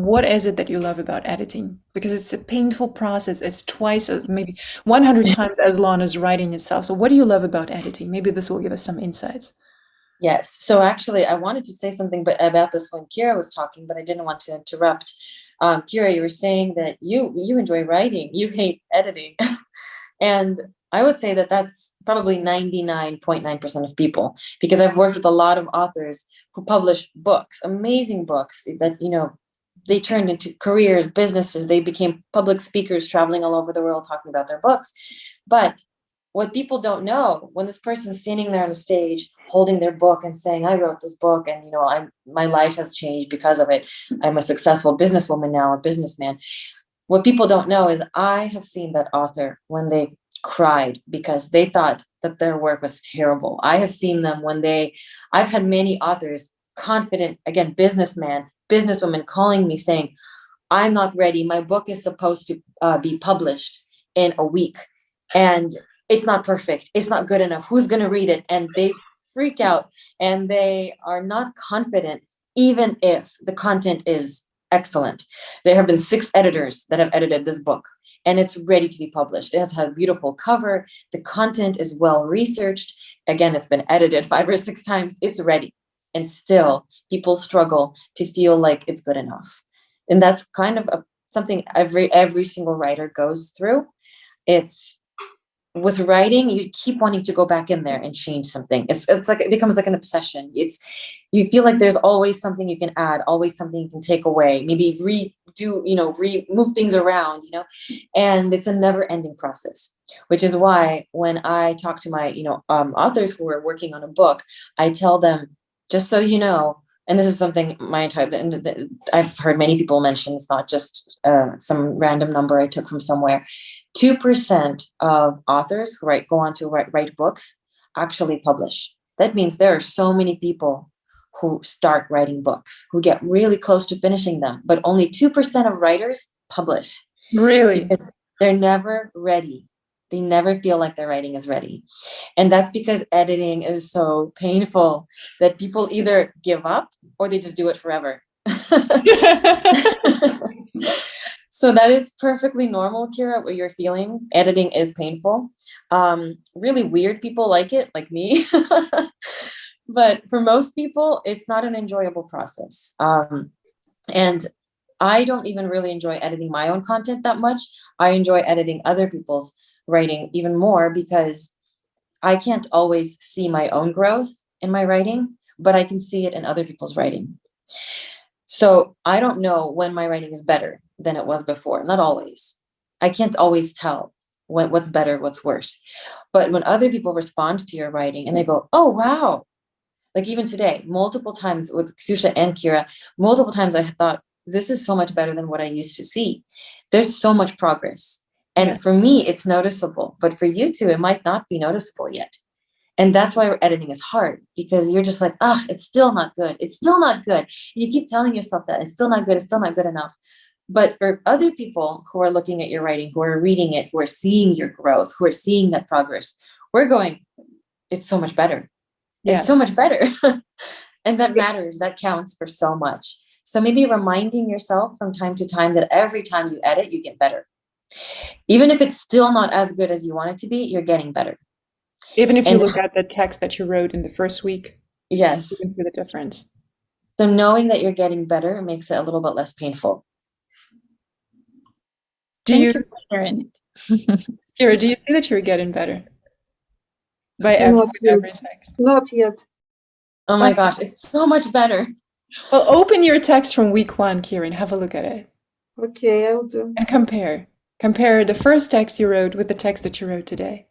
what is it that you love about editing? Because it's a painful process. It's twice, maybe 100 times as long as writing itself. So what do you love about editing? Maybe this will give us some insights. Yes. So actually, I wanted to say something about this when Kira was talking, but I didn't want to interrupt. Kira, you were saying that you enjoy writing, you hate editing, and I would say that that's probably 99.9% of people, because I've worked with a lot of authors who publish books, amazing books that they turned into careers, businesses. They became public speakers, traveling all over the world talking about their books, but what people don't know, when this person's standing there on a stage holding their book and saying, I wrote this book and my life has changed because of it, I'm a successful businesswoman now, a businessman. What people don't know is I have seen that author when they cried because they thought that their work was terrible. I have seen them I've had many authors, confident, again, businessman, businesswoman, calling me saying, I'm not ready, my book is supposed to be published in a week, and it's not perfect, it's not good enough, who's going to read it? And they freak out, and they are not confident even if the content is excellent. There have been 6 editors that have edited this book, and it's ready to be published. It has had a beautiful cover, the content is well researched, again, it's been edited 5 or 6 times, it's ready, and still people struggle to feel like it's good enough. And that's kind of something every single writer goes through. It's with writing, you keep wanting to go back in there and change something. It's like it becomes like an obsession. You feel like there's always something you can add, always something you can take away, maybe move things around, and it's a never-ending process. Which is why when I talk to my authors who are working on a book, I tell them, just so you know, and this is something I've heard many people mention, it's not just some random number I took from somewhere. 2% of authors who go on to write books actually publish. That means there are so many people who start writing books, who get really close to finishing them, but only 2% of writers publish. Really? Because they're never ready. They never feel like their writing is ready. And that's because editing is so painful that people either give up or they just do it forever. So that is perfectly normal, Kira, what you're feeling. Editing is painful. Really weird people like it, like me. But for most people, it's not an enjoyable process. And I don't even really enjoy editing my own content that much. I enjoy editing other people's writing even more because I can't always see my own growth in my writing, but I can see it in other people's writing. So I don't know when my writing is better than it was before. Not always. I can't always tell what's better, what's worse. But when other people respond to your writing and they go, oh, wow. Like even today, multiple times with Ksusha and Kira, multiple times I thought, this is so much better than what I used to see. There's so much progress. And for me, it's noticeable. But for you two, it might not be noticeable yet. And that's why editing is hard, because you're just like, it's still not good. It's still not good. You keep telling yourself that it's still not good. It's still not good enough. But for other people who are looking at your writing, who are reading it, who are seeing your growth, who are seeing that progress, we're going, it's so much better. It's so much better. And that matters. That counts for so much. So maybe reminding yourself from time to time that every time you edit, you get better. Even if it's still not as good as you want it to be, you're getting better. Even if you look at the text that you wrote in the first week. Yes. You can see the difference. So knowing that you're getting better makes it a little bit less painful. Thank you for sharing it. Kira, do you see that you're getting better? By every text? Not yet. Oh my gosh, it's so much better. Well, open your text from week 1, Kira, have a look at it. Okay, I will do. And compare. Compare the first text you wrote with the text that you wrote today.